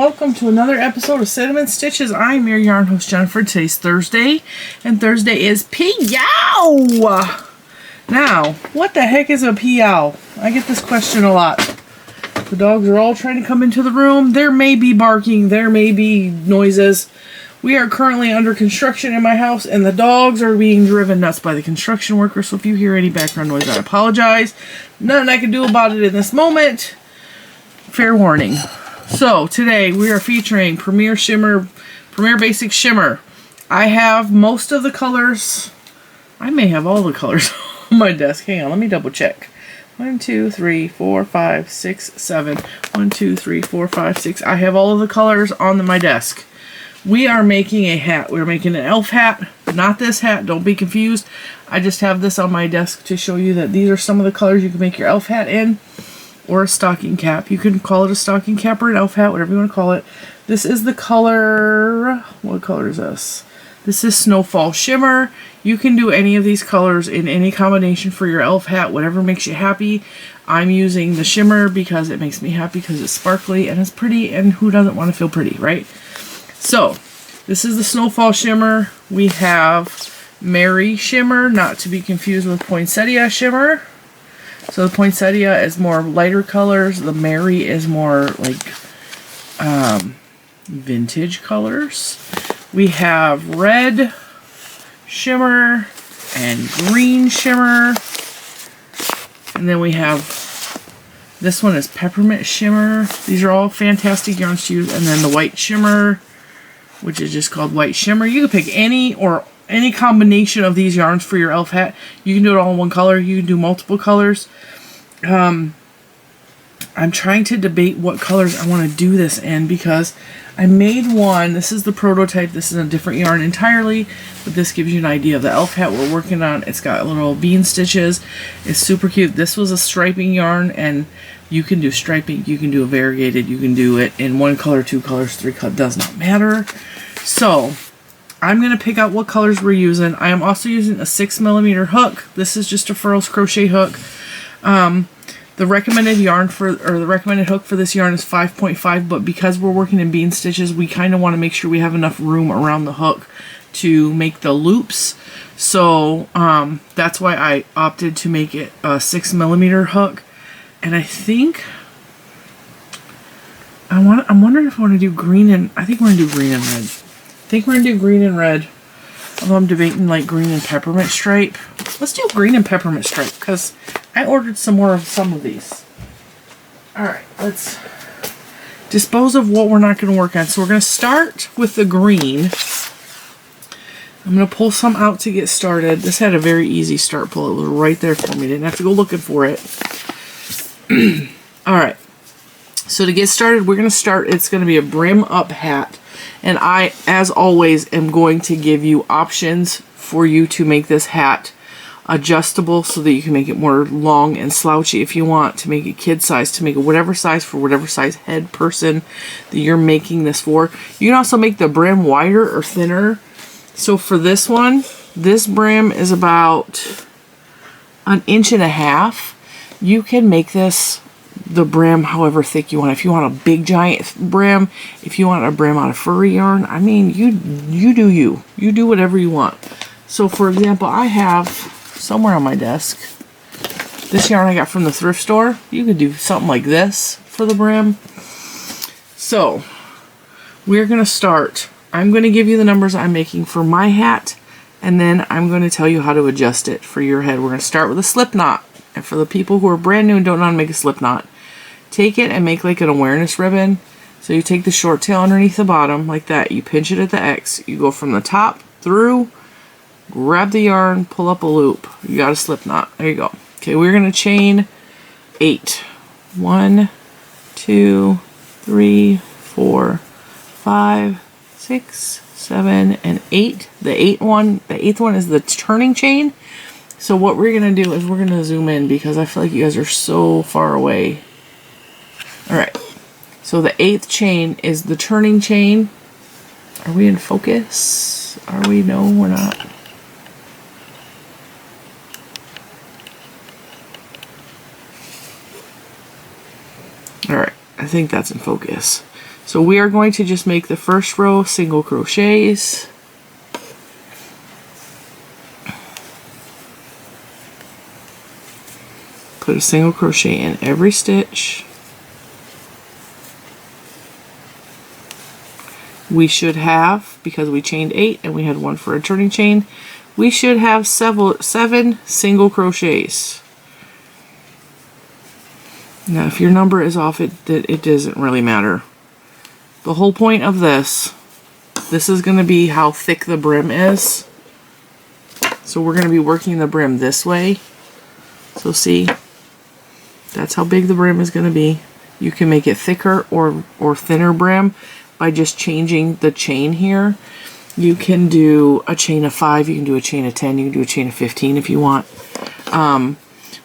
welcome to another episode of Cinnamon Stitches. I'm your yarn host, Jennifer. Today's Thursday, and Thursday is P-Yow! Now, what the heck is a P-Yow? I get this question a lot. The dogs are all trying to come into the room. There may be barking, there may be noises. We are currently under construction in my house, and the dogs are being driven nuts by the construction workers, so if you hear any background noise, I apologize. Nothing I can do about it in this moment. Fair warning. So, today we are featuring Premier Basix Shimmer. I have most of the colors. I may have all the colors on my desk. Hang on, let me double check. 1, 2, 3, 4, 5, 6, 7. 1, 2, 3, 4, 5, 6. I have all of the colors on my desk. We are making a hat. We're making an elf hat. Not this hat. Don't be confused. I just have this on my desk to show you that these are some of the colors you can make your elf hat in. Or a stocking cap. You can call it a stocking cap or an elf hat, whatever you want to call it. This is the color... What color is this? This is Snowball Shimmer. You can do any of these colors in any combination for your elf hat, whatever makes you happy. I'm using the shimmer because it makes me happy because it's sparkly and it's pretty, and who doesn't want to feel pretty, right? So, this is the Snowball Shimmer. We have Mary Shimmer, not to be confused with Poinsettia Shimmer. So the Poinsettia is more lighter colors. The Mary is more like vintage colors. We have red shimmer and green shimmer. And then we have, this one is peppermint shimmer. These are all fantastic yarns to use. And then the white shimmer, which is just called white shimmer. You can pick any combination of these yarns for your elf hat. You can do it all in one color. You can do multiple colors. I'm trying to debate what colors I want to do this in because I made one. This is the prototype. This is a different yarn entirely, but this gives you an idea of the elf hat we're working on. It's got little bean stitches. It's super cute. This was a striping yarn, and you can do striping. You can do a variegated. You can do it in one color, two colors, three colors. Does not matter. So I'm going to pick out what colors we're using. I am also using a 6mm hook. This is just a Furls crochet hook. The recommended hook for this yarn is 5.5, but because we're working in bean stitches, we kind of want to make sure we have enough room around the hook to make the loops. So that's why I opted to make it a 6mm hook. And I think I'm wondering if I want to do green and I think we're gonna do green and red. I think we're gonna do green and red. Although I'm debating like green and peppermint stripe. Let's do green and peppermint stripe because I ordered some more of some of these. Alright, let's dispose of what we're not going to work on. So we're going to start with the green. I'm going to pull some out to get started. This had a very easy start pull. It was right there for me. Didn't have to go looking for it. Alright, so to get started, we're going to start. It's going to be a brim up hat. And I, as always, am going to give you options for you to make this hat adjustable so that you can make it more long and slouchy if you want, to make it kid size, to make it whatever size for whatever size head person that you're making this for. You can also make the brim wider or thinner. So for this one, this brim is about 1.5 inches. You can make this the brim however thick you want. If you want a big giant brim, if you want a brim out of furry yarn, I mean, you do you. You do whatever you want. So for example, I have somewhere on my desk this yarn I got from the thrift store. You could do something like this for the brim. So we're going to start. I'm going to give you the numbers I'm making for my hat, and then I'm going to tell you how to adjust it for your head. We're going to start with a slip knot. And for the people who are brand new and don't know how to make a slip knot, take it and make like an awareness ribbon. So you take the short tail underneath the bottom like that. You pinch it at the X. You go from the top through, grab the yarn, pull up a loop. You got a slip knot. There you go. Okay, we're going to chain 8. 1, 2, 3, 4, 5, 6, 7, and 8. The eighth one is the turning chain. So what we're going to do is we're going to zoom in because I feel like you guys are so far away. Alright, so the 8th chain is the turning chain. Are we in focus? Are we? No, we're not. Alright, I think that's in focus. So we are going to just make the first row single crochets. Put a single crochet in every stitch. We should have, because we chained 8 and we had 1 for a turning chain, we should have 7 single crochets. Now if your number is off, it doesn't really matter. The whole point of this is going to be how thick the brim is. So we're going to be working the brim this way. So see, that's how big the brim is going to be. You can make it thicker or thinner brim by just changing the chain here. You can do a chain of 5, you can do a chain of 10, you can do a chain of 15 if you want.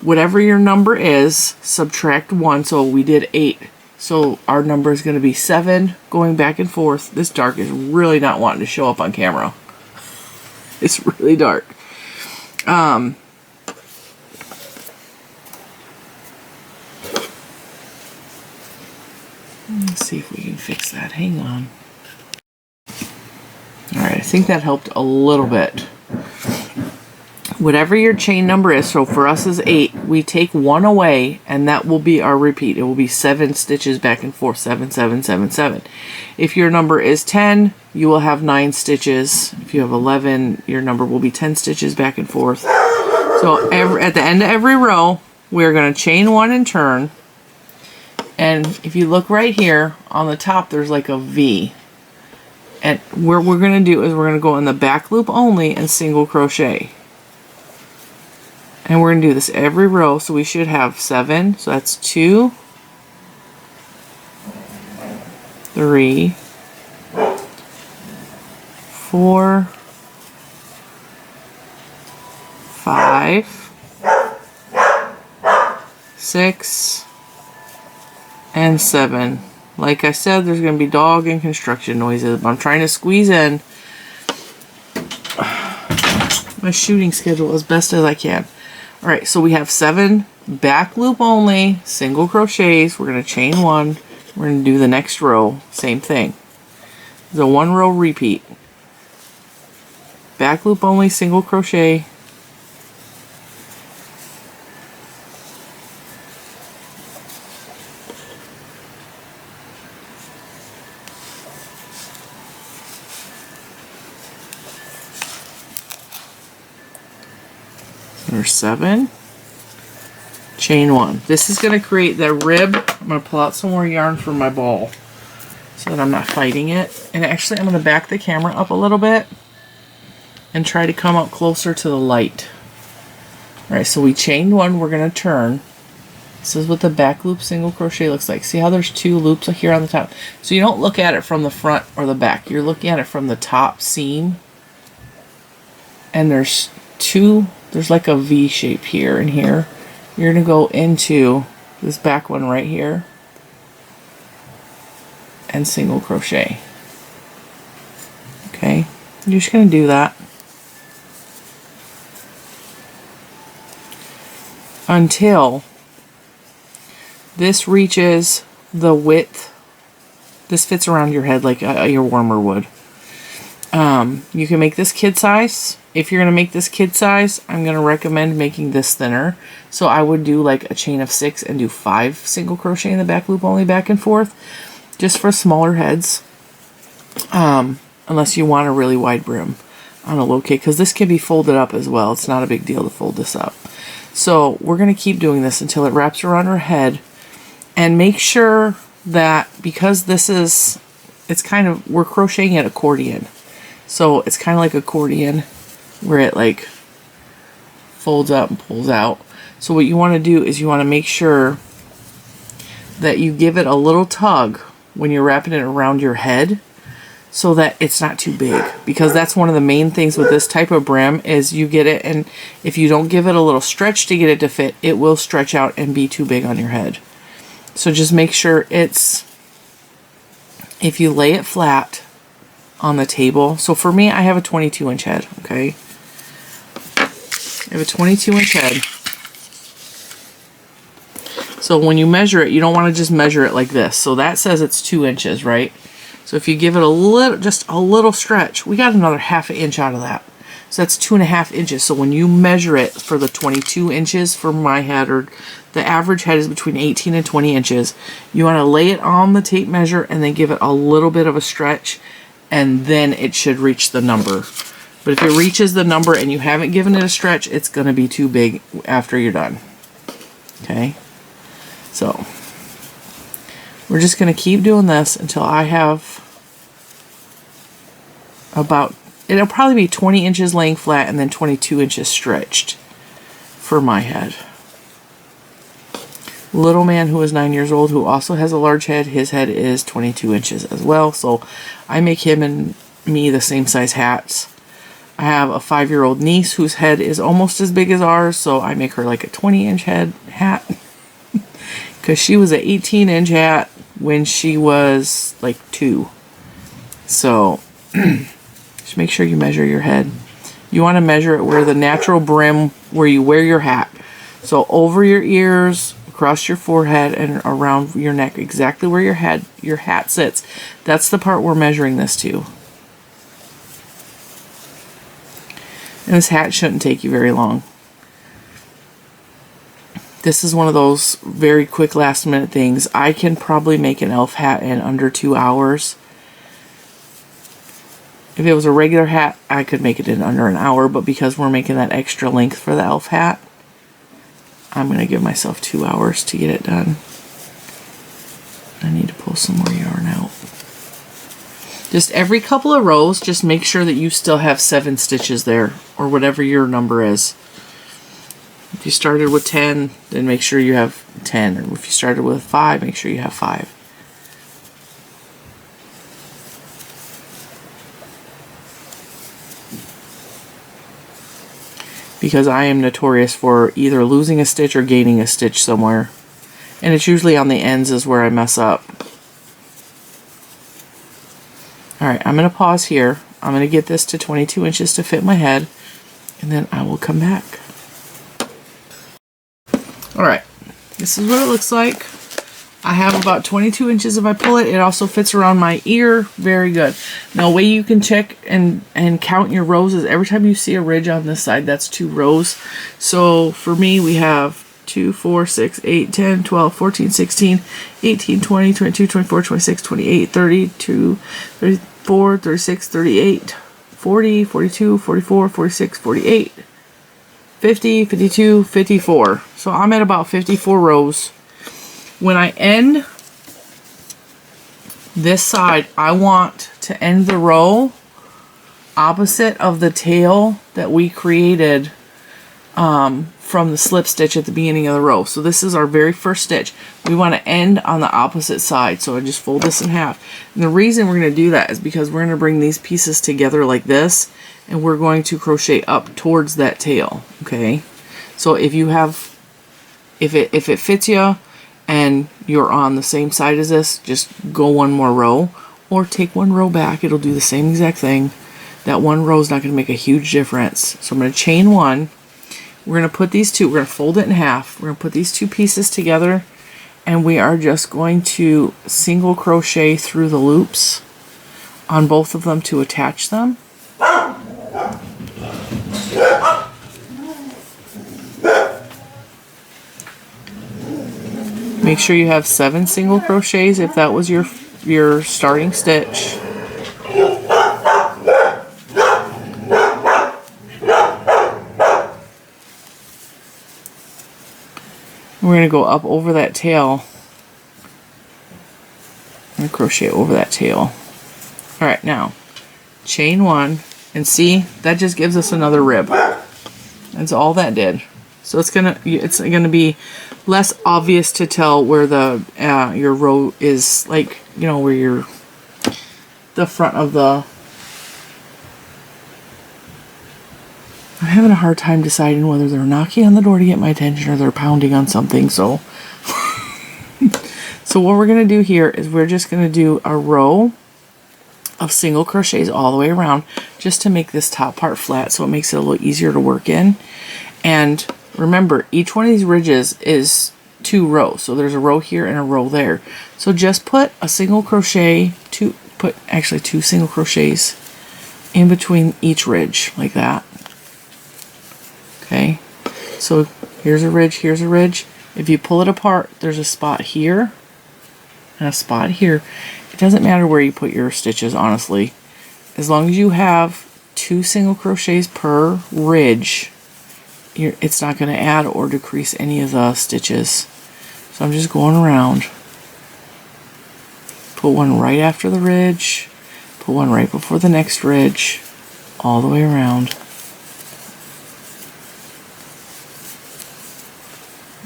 Whatever your number is, subtract 1. So we did 8. So our number is going to be 7 going back and forth. This dark is really not wanting to show up on camera. It's really dark. Let's see if we can fix that. Hang on. Alright, I think that helped a little bit. Whatever your chain number is, so for us is 8, we take 1 away and that will be our repeat. It will be 7 stitches back and forth, 7, 7, 7, 7. If your number is 10, you will have 9 stitches. If you have 11, your number will be 10 stitches back and forth. So at the end of every row, we're going to chain 1 and turn. And if you look right here on the top, there's like a V. And what we're going to do is we're going to go in the back loop only and single crochet. And we're going to do this every row. So we should have 7. So that's 2, 3, 4, 5, 6, and 7. Like I said, there's going to be dog and construction noises. I'm trying to squeeze in my shooting schedule as best as I can. Alright, so we have 7 back loop only, single crochets. We're going to chain 1. We're going to do the next row, same thing. The 1 row repeat. Back loop only, single crochet. There's 7, chain 1. This is going to create the rib. I'm going to pull out some more yarn from my ball so that I'm not fighting it. And actually I'm going to back the camera up a little bit and try to come up closer to the light. Alright, so we chained 1, we're going to turn. This is what the back loop single crochet looks like. See how there's 2 loops here on the top? So you don't look at it from the front or the back. You're looking at it from the top seam. And there's 2. There's like a V shape here and here. You're going to go into this back one right here and single crochet. Okay, you're just going to do that until this reaches the width. This fits around your head like your warmer would. You can make this kid size. If you're going to make this kid size, I'm going to recommend making this thinner. So I would do like a chain of 6 and do 5 single crochet in the back loop only back and forth, just for smaller heads. Unless you want a really wide brim on a low kid, because this can be folded up as well. It's not a big deal to fold this up. So we're going to keep doing this until it wraps around her head, and make sure that, because this is, it's kind of, we're crocheting at accordion. So it's kind of like accordion, where it like folds up and pulls out. So what you want to do is you want to make sure that you give it a little tug when you're wrapping it around your head, so that it's not too big. Because that's one of the main things with this type of brim, is you get it, and if you don't give it a little stretch to get it to fit, it will stretch out and be too big on your head. So just make sure it's, if you lay it flat on the table. So for me, I have a 22-inch head, okay? I have a 22-inch head. So when you measure it, you don't want to just measure it like this. So that says it's 2 inches, right? So if you give it a little, just a little stretch, we got another 1/2 inch out of that. So that's 2.5 inches. So when you measure it for the 22 inches for my head, or the average head is between 18 and 20 inches, you want to lay it on the tape measure and then give it a little bit of a stretch, and then it should reach the number. But if it reaches the number and you haven't given it a stretch, it's going to be too big after you're done. Okay? So we're just going to keep doing this until I have about, it'll probably be 20 inches laying flat and then 22 inches stretched for my head. Little man who is 9 years old, who also has a large head, his head is 22 inches as well. So I make him and me the same size hats. I have a 5-year-old niece whose head is almost as big as ours, so I make her like a 20-inch hat. Because she was an 18-inch hat when she was like 2. So just make sure you measure your head. You want to measure it where the natural brim, where you wear your hat. So over your ears, across your forehead, and around your neck, exactly where your hat sits. That's the part we're measuring this to. And this hat shouldn't take you very long. This is one of those very quick last minute things. I can probably make an elf hat in under 2 hours. If it was a regular hat, I could make it in under an hour, but because we're making that extra length for the elf hat, I'm going to give myself 2 hours to get it done. I need to pull some more yarn out. Just every couple of rows, just make sure that you still have 7 stitches there, or whatever your number is. If you started with 10, then make sure you have 10. Or if you started with 5, make sure you have 5. Because I am notorious for either losing a stitch or gaining a stitch somewhere. And it's usually on the ends is where I mess up. Alright, I'm going to pause here. I'm going to get this to 22 inches to fit my head, and then I will come back. Alright, this is what it looks like. I have about 22 inches if I pull it. It also fits around my ear. Very good. Now, a way you can check and count your rows is every time you see a ridge on this side, that's 2 rows. So for me, we have 2, 4, 6, 8, 10, 12, 14, 16, 18, 20, 22, 24, 26, 28, 32, 34, 36, 38, 40, 42, 44, 46, 48, 50, 52, 54. So I'm at about 54 rows. When I end this side, I want to end the row opposite of the tail that we created from the slip stitch at the beginning of the row. So this is our very first stitch. We want to end on the opposite side. So I just fold this in half. And the reason we're going to do that is because we're going to bring these pieces together like this, and we're going to crochet up towards that tail. Okay. So if you have, if it fits you, and you're on the same side as this, just go 1 more row, or take 1 row back. It'll do the same exact thing. That 1 row is not going to make a huge difference. So I'm going to chain 1. We're going to put these 2, we're going to fold it in half. We're going to put these 2 pieces together, and we are just going to single crochet through the loops on both of them to attach them. Make sure you have 7 single crochets if that was your starting stitch. We're going to go up over that tail and crochet over that tail. Alright, now chain 1, and see, that just gives us another rib. That's all that did. So it's gonna be less obvious to tell where the your row is, like, you know, where the front of the. I'm having a hard time deciding whether they're knocking on the door to get my attention or they're pounding on something. So, so what we're gonna do here is we're just gonna do a row of single crochets all the way around, just to make this top part flat, so it makes it a little easier to work in. And remember, each one of these ridges is 2 rows. So there's a row here and a row there. So just put a single crochet, actually 2 single crochets in between each ridge, like that. Okay, so here's a ridge, here's a ridge. If you pull it apart, there's a spot here and a spot here. It doesn't matter where you put your stitches, honestly. As long as you have 2 single crochets per ridge, it's not going to add or decrease any of the stitches. So I'm just going around. Put one right after the ridge, put one right before the next ridge, all the way around.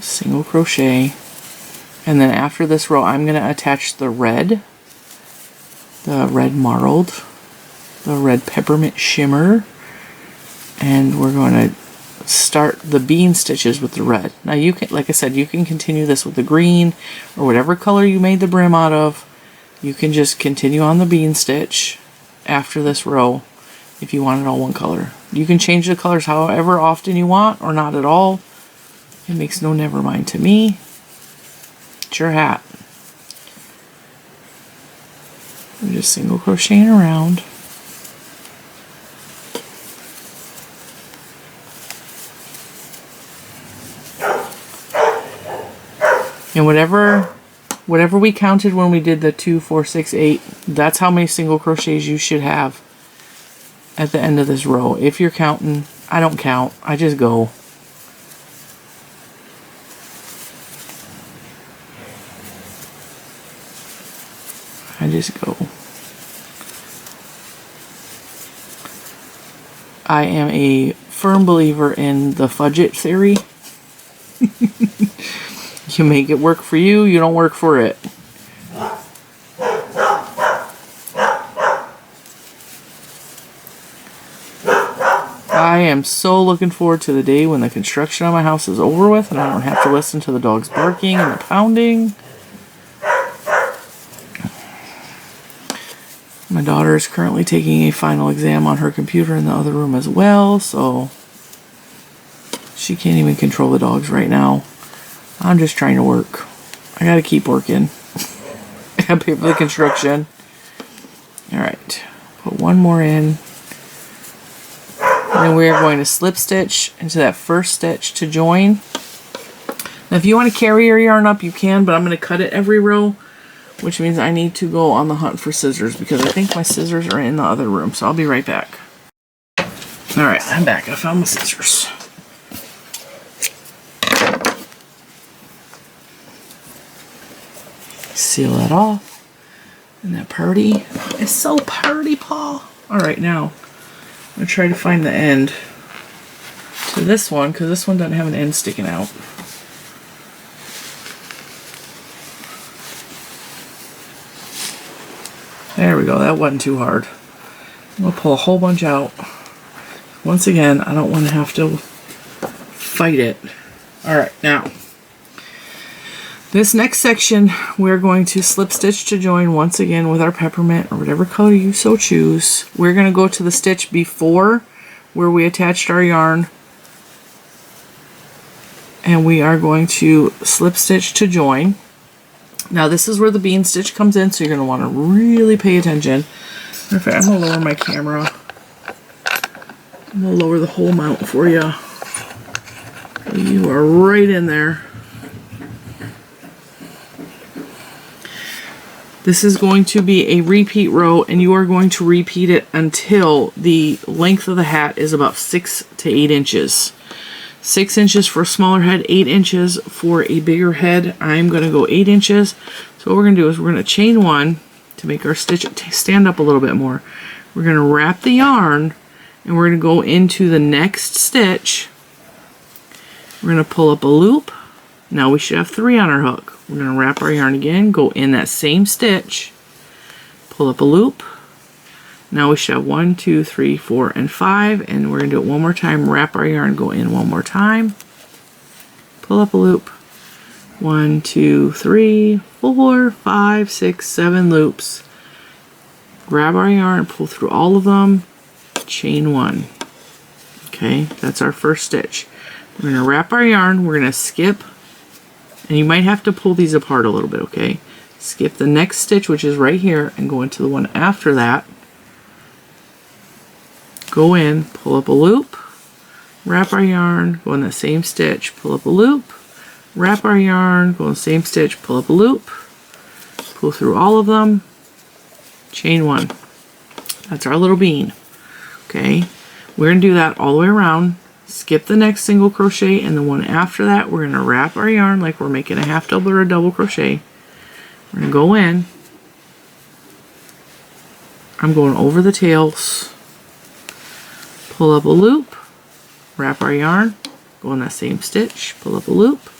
Single crochet, and then after this row I'm going to attach the red marled, the red peppermint shimmer, and we're going to start the bean stitches with the red. Now you can, like I said, you can continue this with the green or whatever color you made the brim out of. You can just continue on the bean stitch after this row if you want it all one color. You can change the colors however often you want or not at all. It makes no never mind to me. It's your hat. I'm just single crocheting around. And whatever we counted when we did the 2, 4, 6, 8, that's how many single crochets you should have at the end of this row. If you're counting, I don't count. I just go. I just go. I am a firm believer in the fudget theory. You make it work for you, you don't work for it. I am so looking forward to the day when the construction on my house is over with and I don't have to listen to the dogs barking and the pounding. My daughter is currently taking a final exam on her computer in the other room as well, so she can't even control the dogs right now. I'm just trying to work. I gotta keep working. I gotta pay for the construction. Alright, put one more in. And then we are going to slip stitch into that first stitch to join. Now if you want to carry your yarn up, you can, but I'm going to cut it every row, which means I need to go on the hunt for scissors because I think my scissors are in the other room, so I'll be right back. Alright, I'm back. I found my scissors. Seal that off. And that purdy is so purdy, Paul. Alright, now I'm going to try to find the end to this one because this one doesn't have an end sticking out. There we go. That wasn't too hard. I'm going to pull a whole bunch out. Once again, I don't want to have to fight it. Alright, now this next section we're going to slip stitch to join once again with our peppermint or whatever color you so choose. We're going to go to the stitch before where we attached our yarn and we are going to slip stitch to join. Now this is where the bean stitch comes in, so you're going to want to really pay attention. In fact, I'm going to lower my camera. I'm going to lower the whole mount for you. You are right in there. This is going to be a repeat row, and you are going to repeat it until the length of the hat is about 6 to 8 inches. 6 inches for a smaller head, 8 inches for a bigger head. I'm going to go 8 inches. So what we're going to do is we're going to chain one to make our stitch stand up a little bit more. We're going to wrap the yarn, and we're going to go into the next stitch. We're going to pull up a loop. Now we should have 3 on our hook. We're going to wrap our yarn again, go in that same stitch, pull up a loop. Now we should have 1, 2, 3, 4, and 5, and we're going to do it one more time. Wrap our yarn, go in one more time, pull up a loop. 1, 2, 3, 4, 5, 6, 7 loops. Grab our yarn, pull through all of them, chain 1. Okay, that's our first stitch. We're going to wrap our yarn, we're going to skip And you might have to pull these apart a little bit, okay? Skip the next stitch, which is right here, and go into the one after that. Go in, pull up a loop, wrap our yarn, go in that same stitch, pull up a loop, wrap our yarn, go in the same stitch, pull up a loop, pull through all of them, chain one. That's our little bean. Okay, we're going to do that all the way around. Skip the next single crochet, and the one after that we're going to wrap our yarn like we're making a half double or a double crochet. We're going to go in. I'm going over the tails, pull up a loop, wrap our yarn, go in that same stitch, pull up a loop,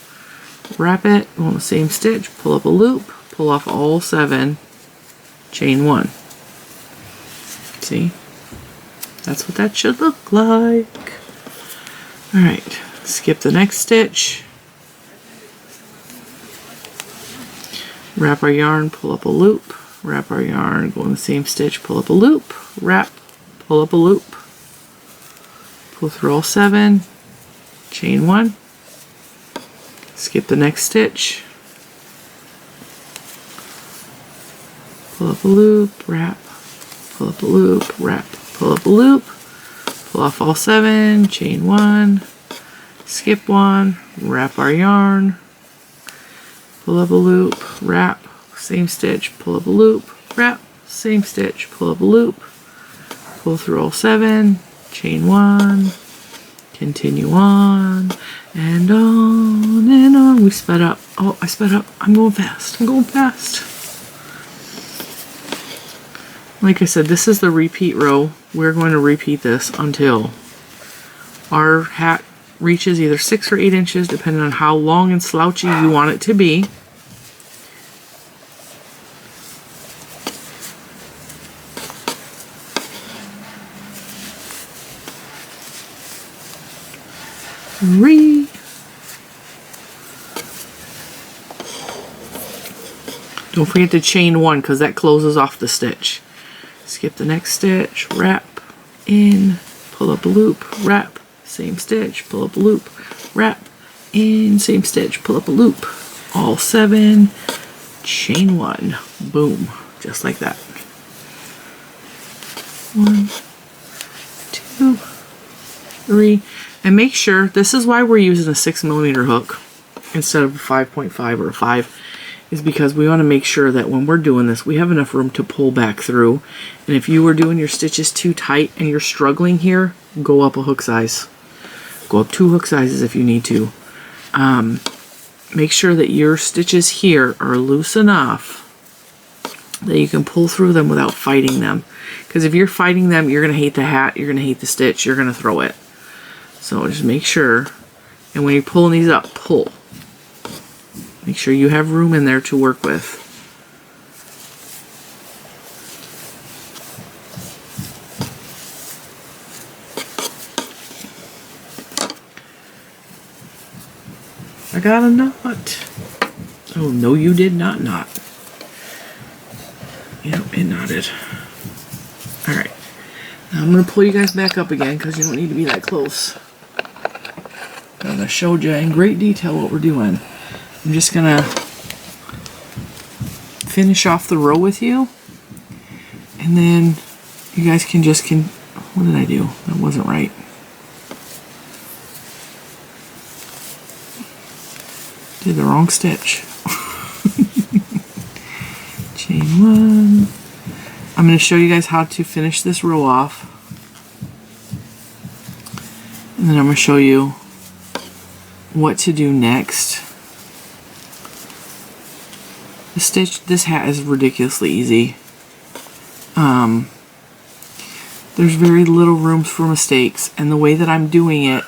wrap it, go in the same stitch, pull up a loop, pull off all 7, chain 1. See? That's what that should look like. Alright, skip the next stitch, wrap our yarn, pull up a loop, wrap our yarn, go in the same stitch, pull up a loop, wrap, pull up a loop, pull through all 7, chain 1, skip the next stitch, pull up a loop, wrap, pull up a loop, wrap, pull up a loop, pull off all 7, chain 1, skip 1, wrap our yarn, pull up a loop, wrap, same stitch, pull up a loop, wrap, same stitch, pull up a loop, pull through all 7, chain 1, continue on, and on and on. We sped up. Oh, I sped up. I'm going fast. I'm going fast. Like I said, this is the repeat row. We're going to repeat this until our hat reaches either 6 or 8 inches, depending on how long and slouchy you want it to be. Don't forget to chain 1 because that closes off the stitch. Skip the next stitch, wrap, in, pull up a loop, wrap, same stitch, pull up a loop, wrap, in, same stitch, pull up a loop, all 7, chain 1, boom, just like that. 1, 2, 3, and make sure, this is why we're using a 6mm hook instead of a 5.5 or a 5, is because we want to make sure that when we're doing this, we have enough room to pull back through. And if you were doing your stitches too tight and you're struggling here, go up a hook size. Go up 2 hook sizes if you need to. Make sure that your stitches here are loose enough that you can pull through them without fighting them. Because if you're fighting them, you're going to hate the hat, you're going to hate the stitch, you're going to throw it. So just make sure, and when you're pulling these up, pull. Make sure you have room in there to work with. I got a knot. Oh, no, you did not knot. Yep, it knotted. Alright. Now I'm going to pull you guys back up again because you don't need to be that close. I showed you in great detail what we're doing. I'm just going to finish off the row with you. And then you guys can just... What did I do? That wasn't right. Did the wrong stitch. Chain 1. I'm going to show you guys how to finish this row off. And then I'm going to show you what to do next. The stitch, this hat is ridiculously easy. There's very little room for mistakes, and the way that I'm doing it,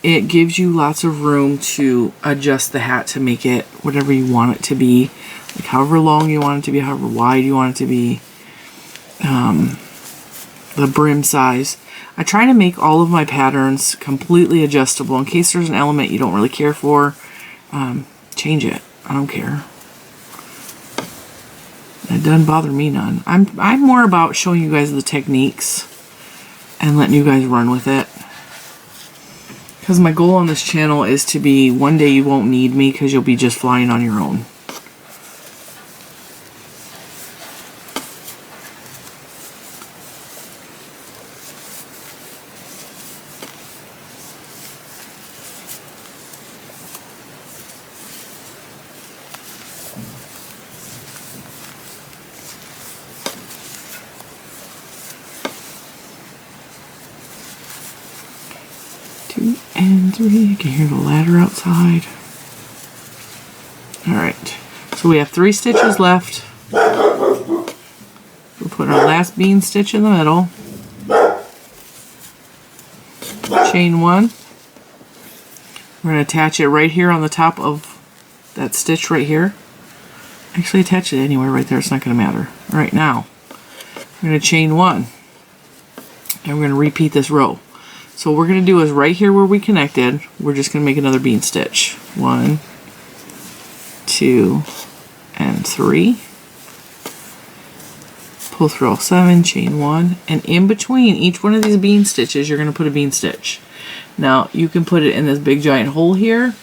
it gives you lots of room to adjust the hat to make it whatever you want it to be, like however long you want it to be, however wide you want it to be, the brim size. I try to make all of my patterns completely adjustable in case there's an element you don't really care for. Change it. I don't care. It doesn't bother me none. I'm more about showing you guys the techniques and letting you guys run with it. Because my goal on this channel is to be, one day you won't need me because you'll be just flying on your own. And 3, I can hear the ladder outside. Alright, so we have 3 stitches left. We'll put our last bean stitch in the middle. Chain 1. We're going to attach it right here on the top of that stitch right here. Actually, attach it anywhere right there, it's not going to matter. Alright, now we're going to chain 1. And we're going to repeat this row. So what we're going to do is right here where we connected, we're just going to make another bean stitch. 1, 2, and 3. Pull through all 7, chain 1, and in between each one of these bean stitches, you're going to put a bean stitch. Now, you can put it in this big giant hole here,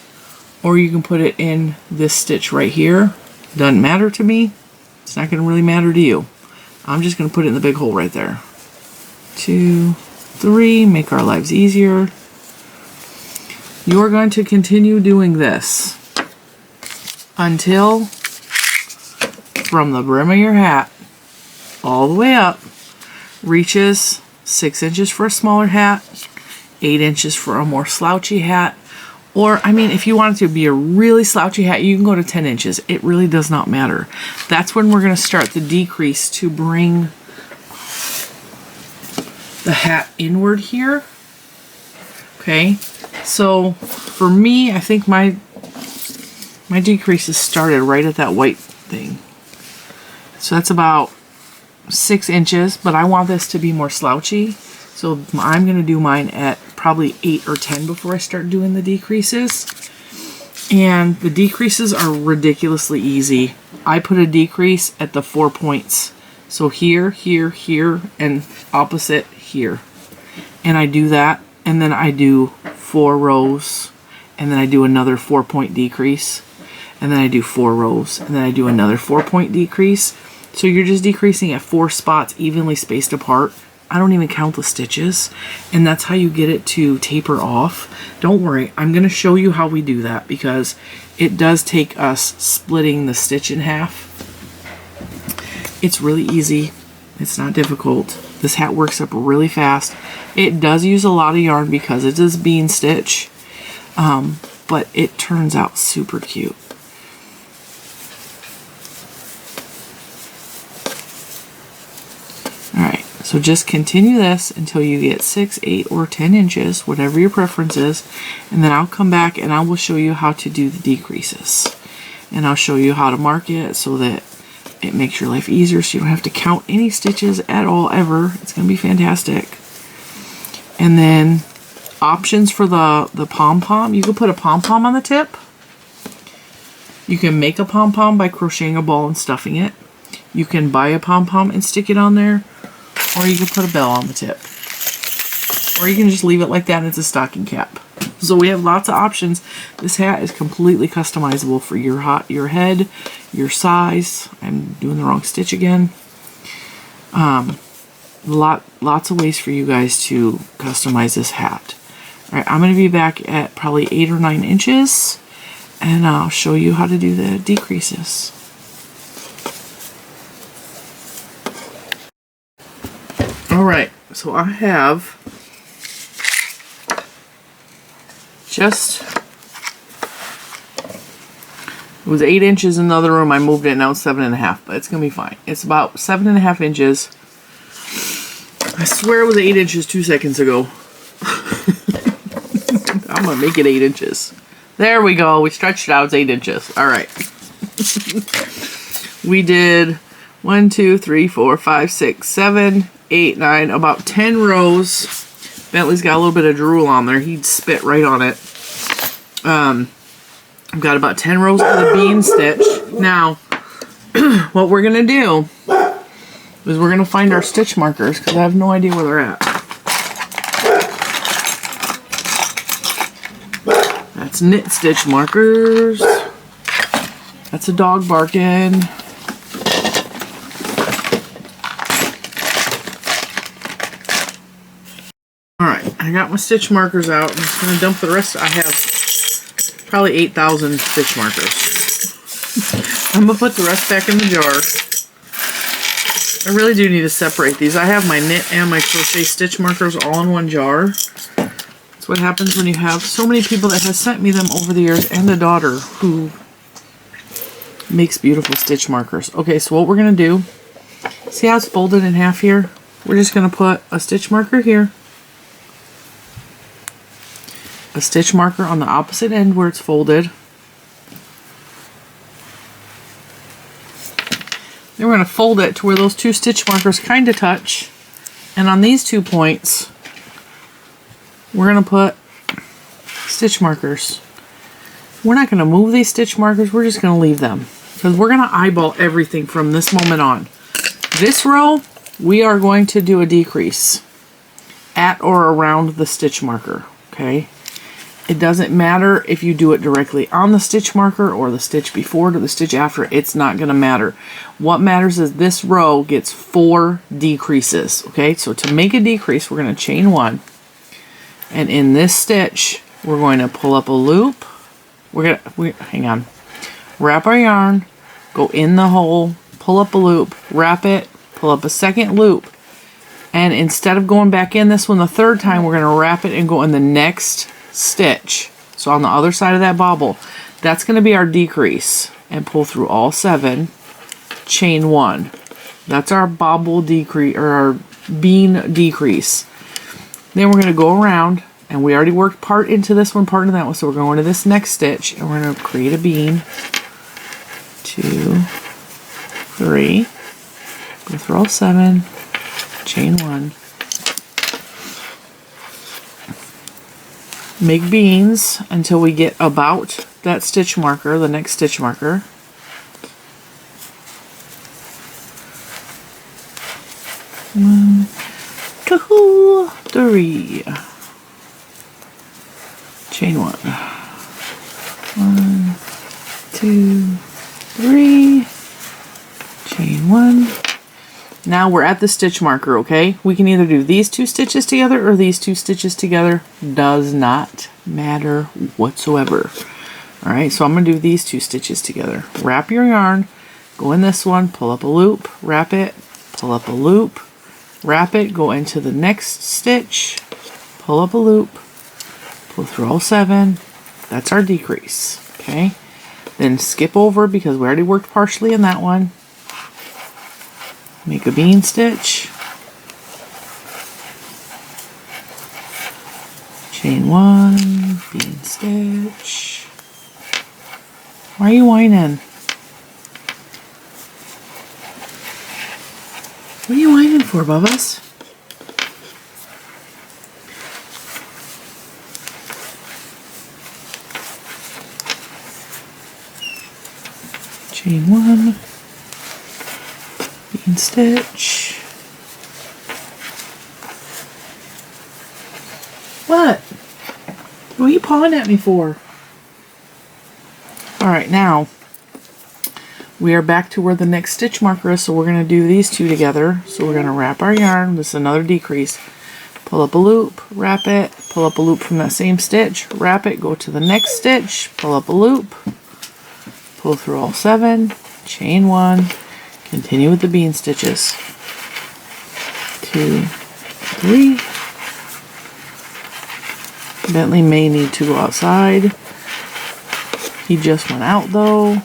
or you can put it in this stitch right here. Doesn't matter to me. It's not going to really matter to you. I'm just going to put it in the big hole right there. 2, 3, make our lives easier. You're going to continue doing this until from the brim of your hat all the way up reaches 6 inches for a smaller hat, 8 inches for a more slouchy hat, or I mean if you want it to be a really slouchy hat you can go to 10 inches. It really does not matter. That's when we're going to start the decrease to bring the hat inward here. Okay, so for me, I think my decreases started right at that white thing. So that's about 6 inches, but I want this to be more slouchy. So I'm going to do mine at probably 8 or 10 before I start doing the decreases. And the decreases are ridiculously easy. I put a decrease at the 4 points. So here, here, here, and opposite here. And I do that, and then I do 4 rows, and then I do another 4-point decrease, and then I do 4 rows, and then I do another 4-point decrease. So you're just decreasing at 4 spots evenly spaced apart. I don't even count the stitches, and that's how you get it to taper off. Don't worry, I'm going to show you how we do that because it does take us splitting the stitch in half. It's really easy. It's not difficult. This hat works up really fast. It does use a lot of yarn because it is bean stitch, but it turns out super cute. Alright, so just continue this until you get 6, 8, or 10 inches, whatever your preference is, and then I'll come back and I will show you how to do the decreases. And I'll show you how to mark it so that it makes your life easier so you don't have to count any stitches at all ever. It's going to be fantastic. And then options for the pom-pom. You can put a pom-pom on the tip. You can make a pom-pom by crocheting a ball and stuffing it. You can buy a pom-pom and stick it on there. Or you can put a bell on the tip. Or you can just leave it like that and it's a stocking cap. So we have lots of options. This hat is completely customizable for your head, your size. I'm doing the wrong stitch again. Lots of ways for you guys to customize this hat. All right, I'm going to be back at probably 8 or 9 inches, and I'll show you how to do the decreases. All right, so I have it was 8 inches in the other room. I moved it, now it's 7.5, but it's gonna be fine. It's about 7.5 inches. I swear it was 8 inches 2 seconds ago. I'm gonna make it 8 inches. There we go. We stretched it out. It's 8 inches. All right. We did 1, 2, 3, 4, 5, 6, 7, 8, 9, about 10 rows. Bentley's got a little bit of drool on there. He'd spit right on it. I've got about 10 rows of the bean stitch. Now, what we're going to do is we're going to find our stitch markers because I have no idea where they're at. That's knit stitch markers. That's a dog barking. Alright, I got my stitch markers out. I'm just going to dump the rest. I have probably 8,000 stitch markers. I'm going to put the rest back in the jar. I really do need to separate these. I have my knit and my crochet stitch markers all in one jar. That's what happens when you have so many people that have sent me them over the years, and a daughter who makes beautiful stitch markers. Okay, so what we're going to do, see how it's folded in half here? We're just going to put a stitch marker here, a stitch marker on the opposite end where it's folded. Then we're going to fold it to where those two stitch markers kind of touch. And on these 2 points, we're going to put stitch markers. We're not going to move these stitch markers. We're just going to leave them, because we're going to eyeball everything from this moment on. This row, we are going to do a decrease at or around the stitch marker, okay? It doesn't matter if you do it directly on the stitch marker or the stitch before to the stitch after. It's not going to matter. What matters is this row gets 4 decreases, okay? So to make a decrease, we're going to chain 1. And in this stitch, we're going to pull up a loop. Hang on. Wrap our yarn, go in the hole, pull up a loop, wrap it, pull up a second loop. And instead of going back in this one the third time, we're going to wrap it and go in the next stitch. So on the other side of that bobble, that's going to be our decrease. And pull through all 7, chain 1. That's our bobble decrease, or our bean decrease. Then we're going to go around, and we already worked part into this one, part into that one, so we're going to this next stitch, and we're going to create a bean. 2, 3, go through all 7, chain 1. Make beans until we get about that stitch marker, the next stitch marker. One, 2, 3. Chain 1. 1, 2, 3. Chain 1. Now we're at the stitch marker, okay? We can either do these 2 stitches together or these 2 stitches together. Does not matter whatsoever. Alright, so I'm going to do these 2 stitches together. Wrap your yarn, go in this one, pull up a loop, wrap it, pull up a loop, wrap it, go into the next stitch, pull up a loop, pull through all 7. That's our decrease, okay? Then skip over, because we already worked partially in that one. Make a bean stitch, chain 1, bean stitch. Why are you whining? What are you whining for, Bubba's? Chain 1. Bean stitch. What? What are you pawing at me for? Alright, now we are back to where the next stitch marker is, so we're going to do these 2 together. So we're going to wrap our yarn. This is another decrease. Pull up a loop, wrap it, pull up a loop from that same stitch, wrap it, go to the next stitch, pull up a loop, pull through all 7, chain 1. Continue with the bean stitches. 2, 3. Bentley may need to go outside. He just went out though.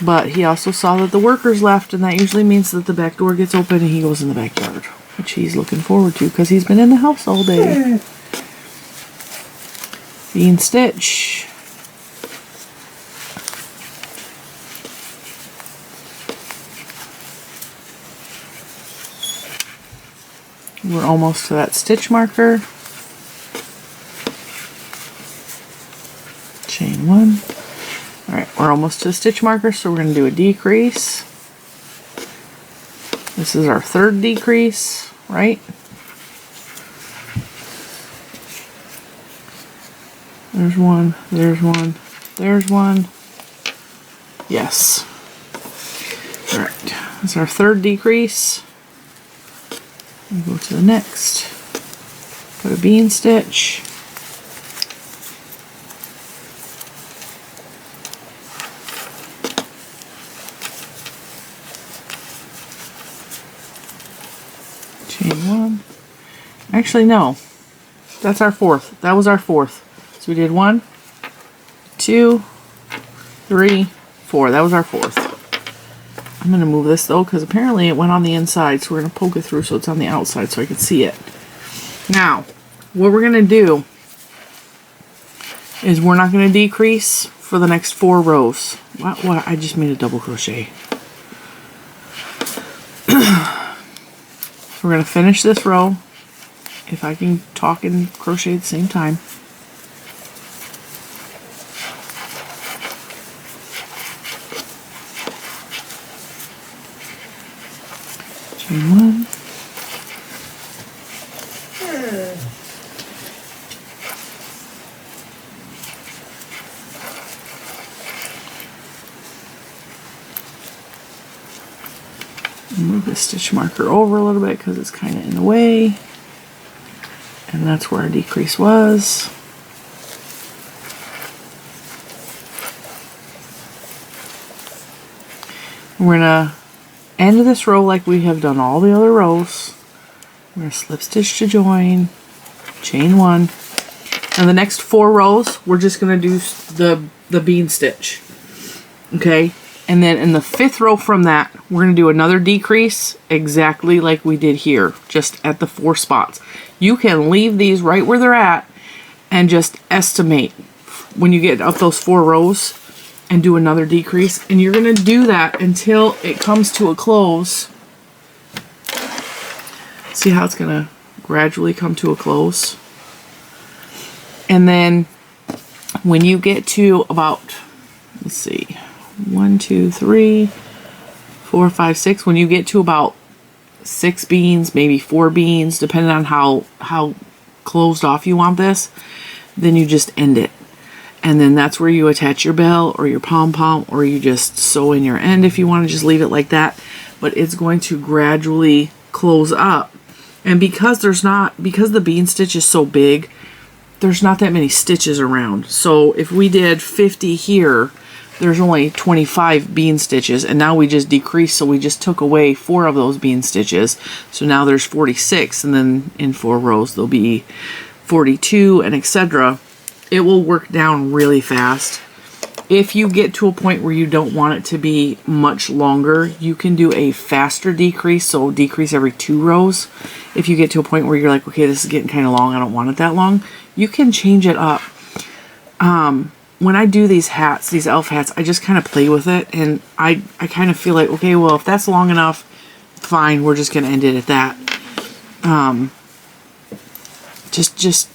But he also saw that the workers left, and that usually means that the back door gets open and he goes in the backyard, which he's looking forward to because he's been in the house all day. Bean stitch. We're almost to that stitch marker. Chain 1. Alright, we're almost to the stitch marker, so we're going to do a decrease. This is our 3rd decrease, right? There's one, there's one, there's one. Yes. Alright, that's our third decrease. We'll go to the next. Put a bean stitch. Chain one. Actually, no. That's our fourth. That was our fourth. So we did 1, 2, 3, 4. That was our fourth. I'm going to move this though because apparently it went on the inside, so we're going to poke it through so it's on the outside so I can see it. Now, what we're going to do is we're not going to decrease for the next 4 rows. What? I just made a double crochet. So we're going to finish this row. If I can talk and crochet at the same time. Chain one. Move the stitch marker over a little bit because it's kind of in the way. And that's where our decrease was. We're going to end this row like we have done all the other rows. We're going to slip stitch to join, chain one. And the next 4 rows, we're just going to do the bean stitch. Okay? And then in the 5th row from that, we're going to do another decrease exactly like we did here, just at the 4 spots. You can leave these right where they're at and just estimate when you get up those 4 rows and do another decrease. And you're going to do that until it comes to a close. See how it's going to gradually come to a close? And then when you get to about, let's see, 1, 2, 3, 4, 5, 6. When you get to about 6 beans, maybe 4 beans, depending on how closed off you want this, then you just end it. And then that's where you attach your bell or your pom-pom, or you just sew in your end if you want to just leave it like that. But it's going to gradually close up. And because the bean stitch is so big, there's not that many stitches around. So if we did 50 here, there's only 25 bean stitches, and now we just decreased, so we just took away 4 of those bean stitches. So now there's 46, and then in 4 rows there'll be 42, and etc. It will work down really fast. If you get to a point where you don't want it to be much longer, you can do a faster decrease, so decrease every 2 rows. If you get to a point where you're like, okay, this is getting kind of long, I don't want it that long, you can change it up. When I do these hats, these elf hats, I just kind of play with it, and I kind of feel like, okay, well, if that's long enough, fine, we're just going to end it at that. Just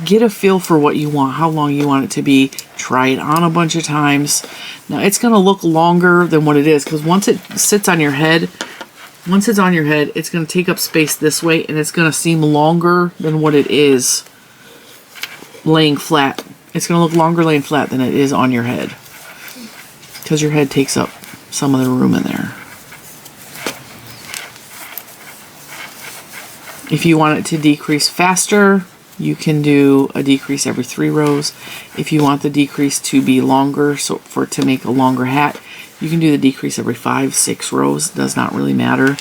get a feel for what you want, how long you want it to be. Try it on a bunch of times. Now, it's going to look longer than what it is, because once it sits on your head, it's going to take up space this way, and it's going to seem longer than what it is laying flat. It's going to look longer laying flat than it is on your head, because your head takes up some of the room in there. If you want it to decrease faster, you can do a decrease every 3 rows. If you want the decrease to be longer, so for it to make a longer hat, you can do the decrease every 5, 6 rows. It does not really matter.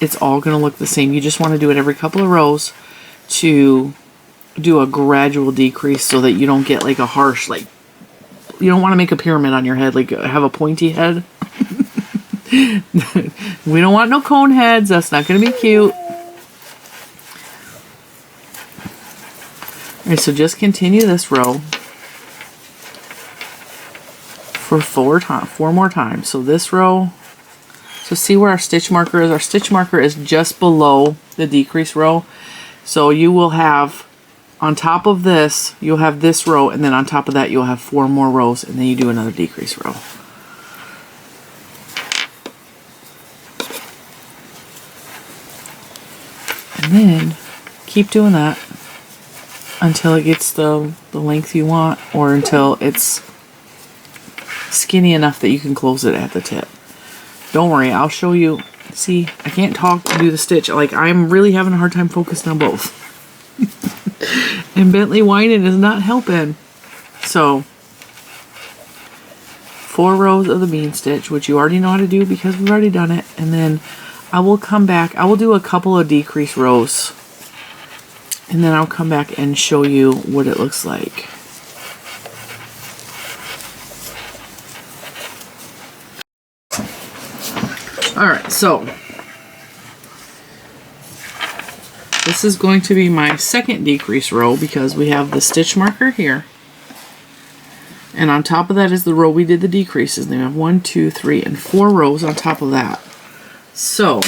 It's all going to look the same. You just want to do it every couple of rows to do a gradual decrease so that you don't get like a harsh, like, you don't want to make a pyramid on your head, like have a pointy head. We don't want no cone heads. That's not going to be cute. Alright, so just continue this row for 4 more times. So this row, so see where our stitch marker is? Our stitch marker is just below the decrease row. So you will have, on top of this, you'll have this row, and then on top of that you'll have 4 more rows, and then you do another decrease row. And then keep doing that. until it gets the length you want, or until it's skinny enough that you can close it at the tip. Don't worry, I'll show you. See, I can't talk and do the stitch. Like, I'm really having a hard time focusing on both. And Bentley whining is not helping. So, 4 rows of the bean stitch, which you already know how to do because we've already done it. And then I will come back. I will do a couple of decrease rows. And then I'll come back and show you what it looks like. Alright, so this is going to be my second decrease row because we have the stitch marker here. And on top of that is the row we did the decreases. And we have 1, 2, 3, and 4 rows on top of that. So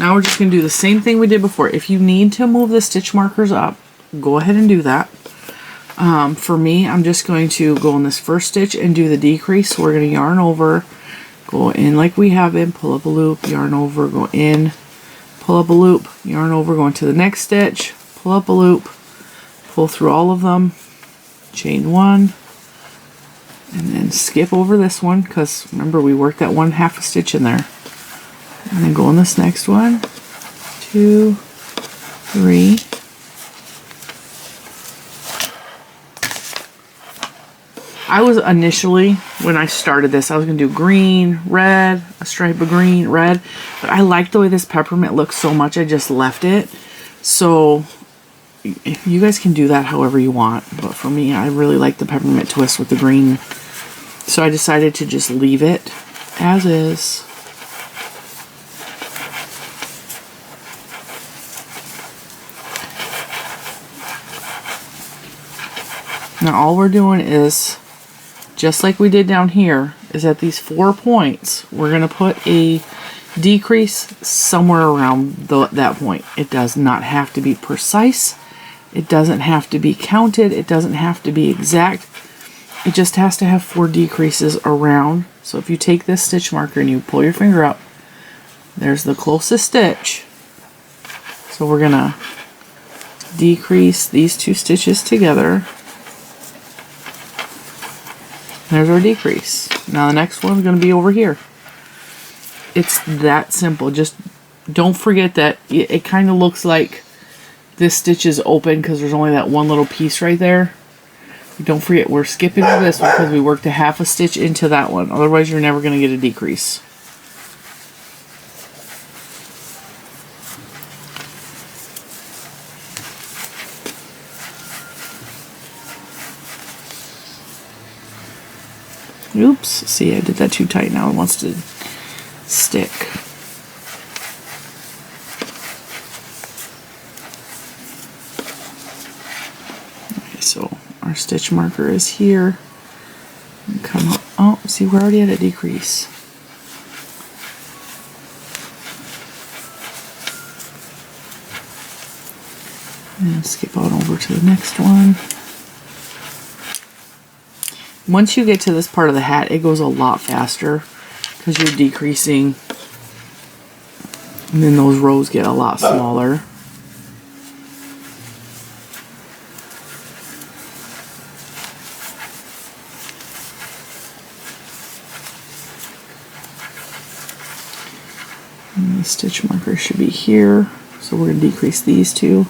now we're just going to do the same thing we did before. If you need to move the stitch markers up, go ahead and do that. For me, I'm just going to go in this first stitch and do the decrease. So we're going to yarn over, go in like we have been, pull up a loop, yarn over, go in, pull up a loop, yarn over, go into the next stitch, pull up a loop, pull through all of them, chain 1, and then skip over this one because remember we worked that 1/2 stitch in there. And then go in this next one, 2, 3. I was initially, when I started this, I was going to do green, red, a stripe of green, red. But I liked the way this peppermint looks so much, I just left it. So, you guys can do that however you want. But for me, I really like the peppermint twist with the green. So I decided to just leave it as is. Now all we're doing is, just like we did down here, is at these 4 points, we're going to put a decrease somewhere around that point. It does not have to be precise. It doesn't have to be counted. It doesn't have to be exact. It just has to have 4 decreases around. So if you take this stitch marker and you pull your finger up, there's the closest stitch. So we're going to decrease these 2 stitches together. There's our decrease. Now the next one's going to be over here. It's that simple. Just don't forget that it kind of looks like this stitch is open because there's only that one little piece right there. Don't forget we're skipping over this one because we worked a 1/2 stitch into that one. Otherwise you're never going to get a decrease. Oops, see, I did that too tight. Now it wants to stick. Okay, so our stitch marker is here. And come up. Oh, see, we're already at a decrease. And skip on over to the next one. Once you get to this part of the hat, it goes a lot faster because you're decreasing, and then those rows get a lot smaller. And the stitch marker should be here, so we're going to decrease these 2.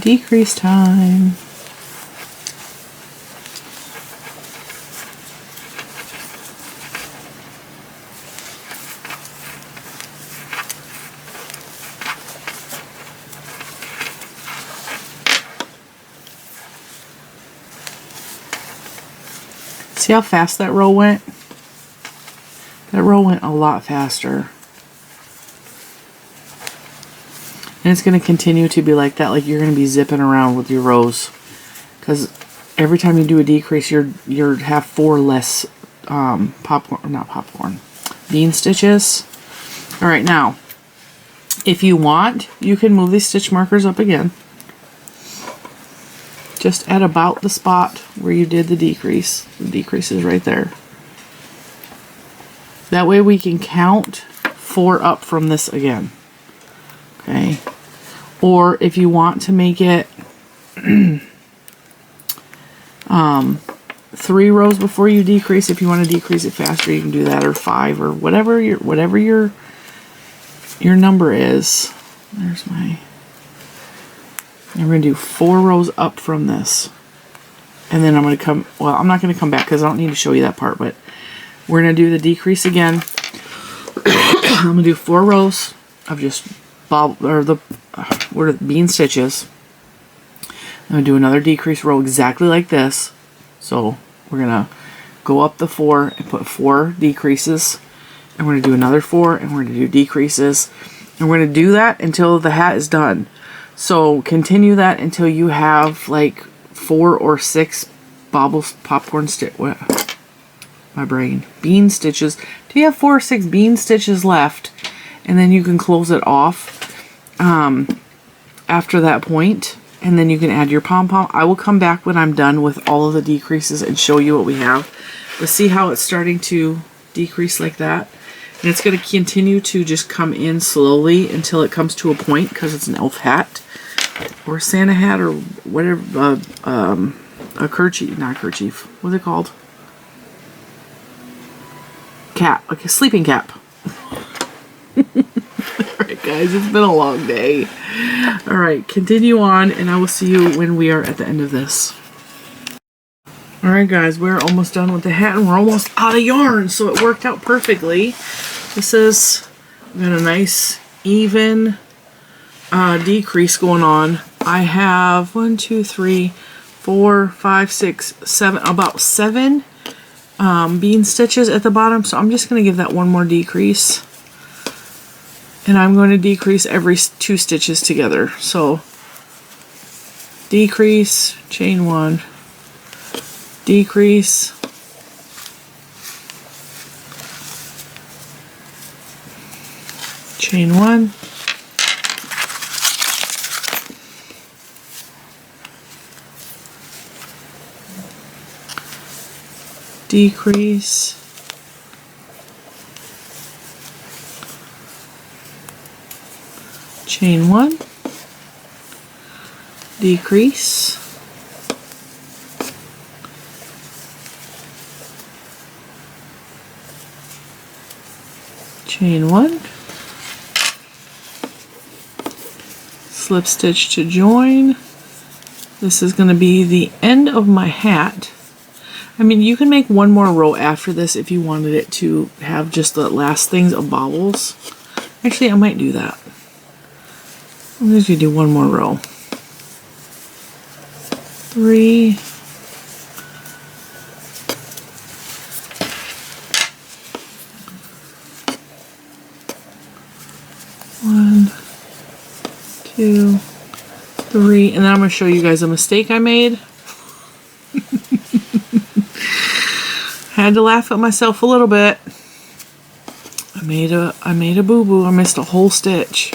Decrease time. See how fast that row went? That row went a lot faster. And it's going to continue to be like that, like you're going to be zipping around with your rows. Because every time you do a decrease, you're have 4 less bean stitches. Alright, now, if you want, you can move these stitch markers up again. Just at about the spot where you did the decrease. The decrease is right there. That way we can count 4 up from this again. Okay. Or if you want to make it 3 rows before you decrease, if you want to decrease it faster, you can do that, or 5, or whatever your number is. There's my. And we're going to do 4 rows up from this. And then I'm going to come, well, I'm not going to come back because I don't need to show you that part, but we're going to do the decrease again. I'm going to do 4 rows of just bean stitches. I'm going to do another decrease row exactly like this. So we're going to go up the 4 and put 4 decreases. And we're going to do another 4 and we're going to do decreases. And we're going to do that until the hat is done. So continue that until you have like 4 or 6 popcorn stitch. My brain. Bean stitches. Do you have 4 or 6 bean stitches left? And then you can close it off after that point. And then you can add your pom-pom. I will come back when I'm done with all of the decreases and show you what we have. But see how it's starting to decrease like that? And it's going to continue to just come in slowly until it comes to a point, because it's an elf hat or Santa hat or whatever. A kerchief, not kerchief. What's it called? Cap. Okay, sleeping cap. Alright guys, it's been a long day. Alright, continue on and I will see you when we are at the end of this. Alright guys, we're almost done with the hat and we're almost out of yarn, so it worked out perfectly. This is, we got a nice even decrease going on. I have 1, 2, 3, 4, 5, 6, 7, about 7 bean stitches at the bottom, so I'm just going to give that one more decrease. And I'm going to decrease every 2 stitches together. So decrease, chain 1, decrease, chain 1, decrease, chain 1, decrease, chain 1, slip stitch to join. This is going to be the end of my hat. I mean, you can make one more row after this if you wanted it to have just the last things of bobbles. Actually, I might do that. I'm going to do one more row. 3, 1, 2, 3, and then I'm going to show you guys a mistake I made. Had to laugh at myself a little bit. I made a boo-boo. I missed a whole stitch.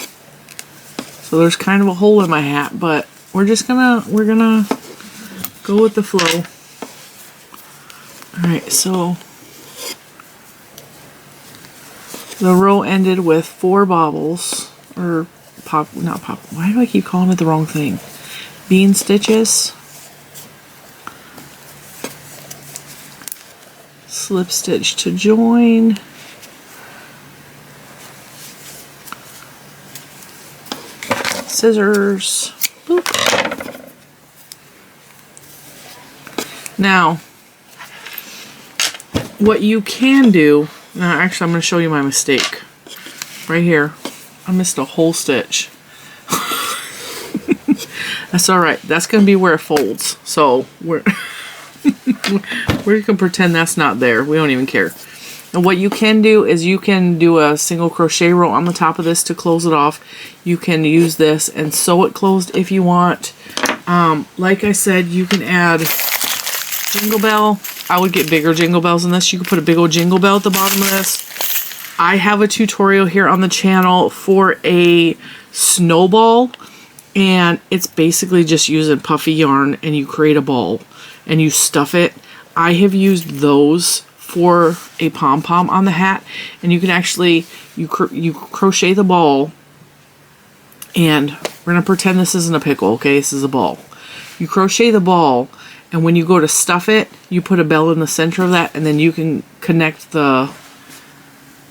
So there's kind of a hole in my hat, but we're gonna go with the flow. Alright, so the row ended with 4 bobbles, or not pop, why do I keep calling it the wrong thing? Bean stitches, slip stitch to join, scissors, boop. Now, what you can do, now actually I'm going to show you my mistake. Right here, I missed a whole stitch. That's alright, that's going to be where it folds. So, we're going to pretend that's not there. We don't even care. And what you can do is you can do a single crochet row on the top of this to close it off. You can use this and sew it closed if you want. Like I said, you can add jingle bell. I would get bigger jingle bells than this. You could put a big old jingle bell at the bottom of this. I have a tutorial here on the channel for a snowball, and it's basically just using puffy yarn and you create a ball and you stuff it. I have used those for a pom-pom on the hat, and you can actually, you crochet the ball, and we're going to pretend this isn't a pickle, okay? This is a ball. You crochet the ball, and when you go to stuff it, you put a bell in the center of that, and then you can connect the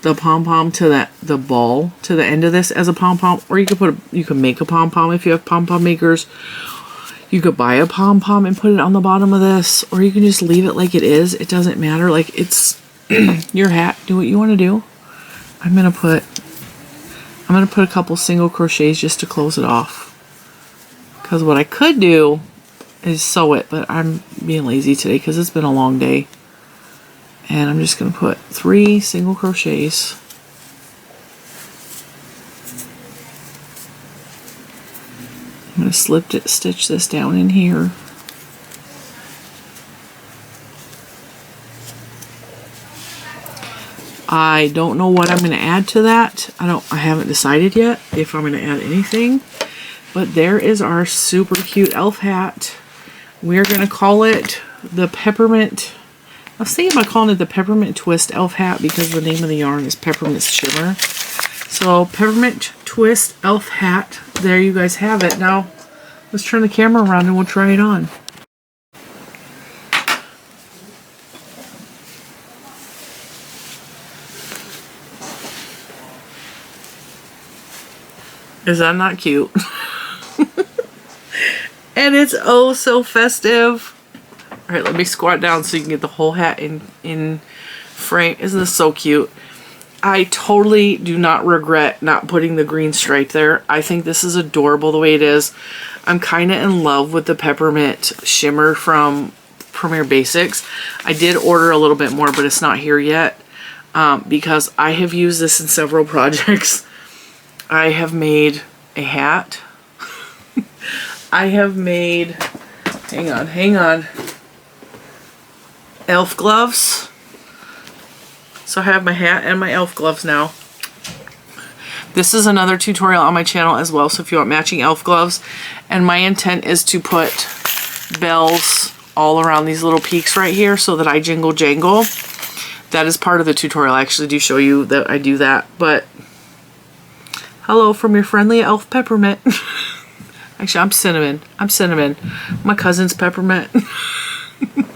pom-pom to the ball to the end of this as a pom-pom, or you can make a pom-pom if you have pom-pom makers. You could buy a pom-pom and put it on the bottom of this, or you can just leave it like it is. It doesn't matter. Like, it's your hat. Do what you want to do. I'm gonna put a couple single crochets just to close it off. Because what I could do is sew it, but I'm being lazy today because it's been a long day. And I'm just gonna put 3 single crochets. I'm going to stitch this down in here. I don't know what I'm going to add to that. I haven't decided yet if I'm going to add anything. But there is our super cute elf hat. We're going to call it the peppermint. I was thinking about calling it the peppermint twist elf hat because the name of the yarn is peppermint shimmer. So peppermint twist elf hat. There you guys have it. Now let's turn the camera around and we'll try it on. Is that not cute? And it's oh so festive. Alright, let me squat down so you can get the whole hat in frame. Isn't this so cute? I totally do not regret not putting the green stripe there. I think this is adorable the way it is. I'm kind of in love with the peppermint shimmer from Basix. I did order a little bit more, but it's not here yet because I have used this in several projects. I have made a hat. I have made, hang on, elf gloves. So I have my hat and my elf gloves now. This is another tutorial on my channel as well, so if you want matching elf gloves. And my intent is to put bells all around these little peaks right here so that I jingle jangle. That is part of the tutorial. I actually do show you that I do that. But hello from your friendly elf peppermint. Actually, I'm cinnamon. I'm cinnamon. My cousin's peppermint.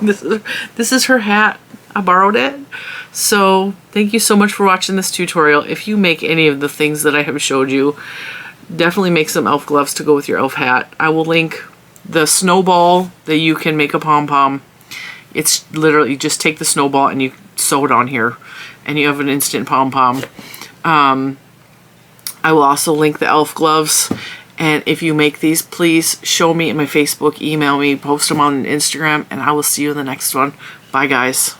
This is her hat. I borrowed it. So thank you so much for watching this tutorial. If you make any of the things that I have showed you, definitely make some elf gloves to go with your elf hat. I will link the snowball that you can make a pom-pom. It's literally, you just take the snowball and you sew it on here and you have an instant pom-pom. I will also link the elf gloves. And if you make these, please show me in my Facebook, email me, post them on Instagram, and I will see you in the next one. Bye, guys.